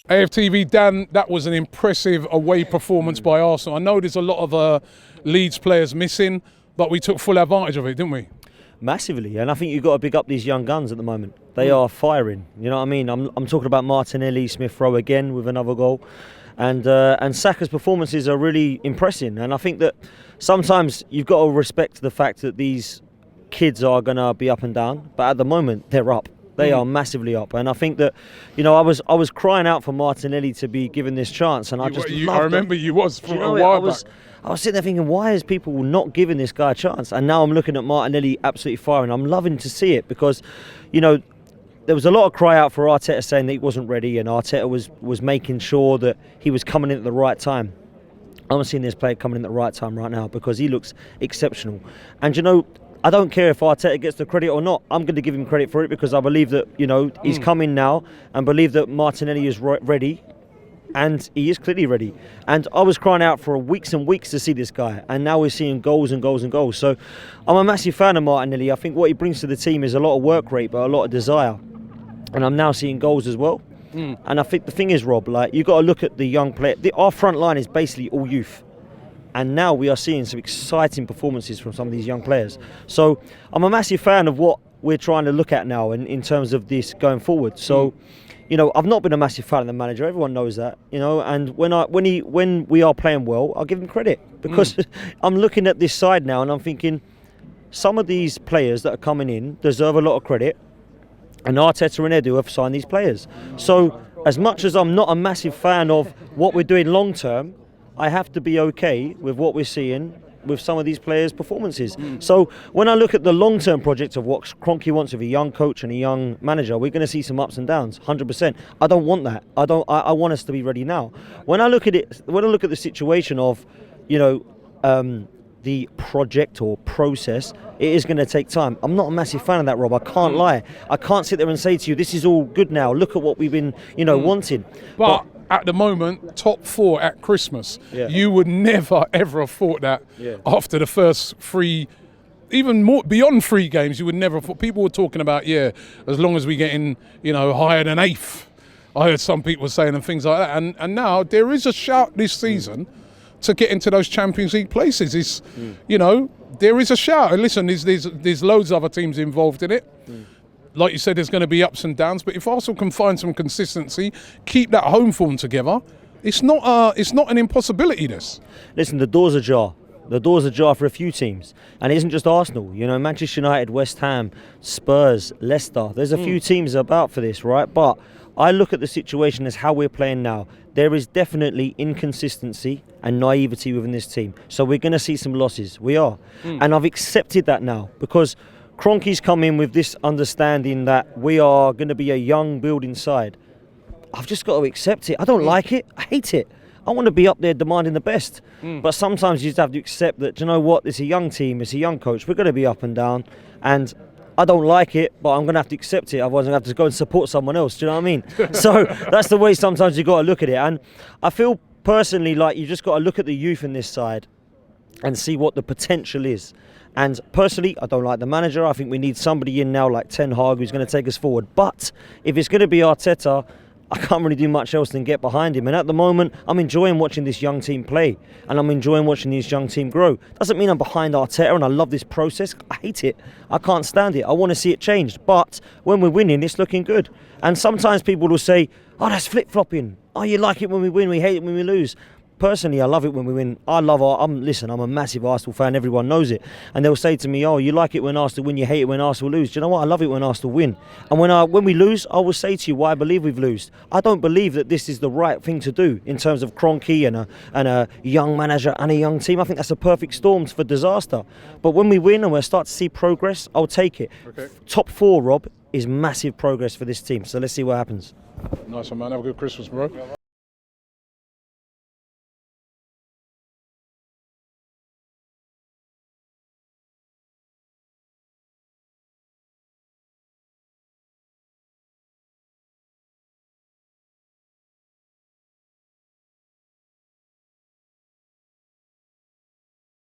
AFTV, Dan, that was an impressive away performance by Arsenal. I know there's a lot of Leeds players missing, but we took full advantage of it, didn't we? Massively, and I think you've got to big up these young guns at the moment. They are firing. You know what I mean? I'm talking about Martinelli, Smith Rowe again with another goal, and Saka's performances are really impressive. And I think that sometimes you've got to respect the fact that these kids are going to be up and down, but at the moment they're up. They are massively up, and I think that, you know, I was crying out for Martinelli to be given this chance, and I remember you was for a while back. I was sitting there thinking, why is people not giving this guy a chance? And now I'm looking at Martinelli absolutely firing. I'm loving to see it because, you know, there was a lot of cry out for Arteta saying that he wasn't ready, and Arteta was making sure that he was coming in at the right time. I'm seeing this player coming in at the right time right now because he looks exceptional. And, you know, I don't care if Arteta gets the credit or not. I'm going to give him credit for it because I believe that, you know, he's come in now and believe that Martinelli is ready. And he is clearly ready. And I was crying out for weeks and weeks to see this guy. And now we're seeing goals and goals and goals. So I'm a massive fan of Martinelli. I think what he brings to the team is a lot of work rate, but a lot of desire. And I'm now seeing goals as well. And I think the thing is, Rob, like, you've got to look at the young player. Our front line is basically all youth. And now we are seeing some exciting performances from some of these young players. So I'm a massive fan of what we're trying to look at now in terms of this going forward. So, you know, I've not been a massive fan of the manager. Everyone knows that, you know. And when we are playing well, I'll give him credit because I'm looking at this side now and I'm thinking some of these players that are coming in deserve a lot of credit. And Arteta and Edu have signed these players. So as much as I'm not a massive fan of what we're doing long term, I have to be okay with what we're seeing with some of these players' performances. So when I look at the long-term project of what Kroenke wants with a young coach and a young manager, we're going to see some ups and downs, 100%. I don't want that. I want us to be ready now. When I look at it, when I look at the situation of, you know, the project or process, it is going to take time. I'm not a massive fan of that, Rob. I can't lie. I can't sit there and say to you, this is all good now. Look at what we've been, you know, wanting. But at the moment, top 4 at Christmas. You would never, ever have thought that after the first 3, even more beyond 3 games, you would never have thought. People were talking about, as long as we get in, you know, higher than 8th. I heard some people saying and things like that. And now there is a shout this season to get into those Champions League places. It's, you know, there is a shout. And listen, there's loads of other teams involved in it. Like you said, there's going to be ups and downs, but if Arsenal can find some consistency, keep that home form together, it's not an impossibility, this. Listen, the door's ajar. The door's ajar for a few teams. And it isn't just Arsenal. You know, Manchester United, West Ham, Spurs, Leicester. There's a few teams about for this, right? But I look at the situation as how we're playing now. There is definitely inconsistency and naivety within this team. So we're going to see some losses. We are. And I've accepted that now because Kroenke's come in with this understanding that we are going to be a young building side. I've just got to accept it. I don't like it. I hate it. I want to be up there demanding the best. But sometimes you just have to accept that, you know what, it's a young team, it's a young coach. We're going to be up and down. And I don't like it, but I'm going to have to accept it. Otherwise, I'm going to have to go and support someone else. Do you know what I mean? So that's the way sometimes you've got to look at it. And I feel personally like you've just got to look at the youth in this side and see what the potential is. And personally, I don't like the manager. I think we need somebody in now like Ten Hag who's going to take us forward. But if it's going to be Arteta, I can't really do much else than get behind him. And at the moment, I'm enjoying watching this young team play. And I'm enjoying watching this young team grow. Doesn't mean I'm behind Arteta and I love this process. I hate it. I can't stand it. I want to see it changed. But when we're winning, it's looking good. And sometimes people will say, oh, that's flip-flopping. Oh, you like it when we win, we hate it when we lose. Personally, I love it when we win. I'm a massive Arsenal fan. Everyone knows it. And they'll say to me, oh, you like it when Arsenal win, you hate it when Arsenal lose. Do you know what? I love it when Arsenal win. And when we lose, I will say to you why I believe we've lost. I don't believe that this is the right thing to do in terms of Kroenke and a young manager and a young team. I think that's a perfect storm for disaster. But when we win and we start to see progress, I'll take it. Okay. Top 4, Rob, is massive progress for this team. So let's see what happens. Nice one, man. Have a good Christmas, bro.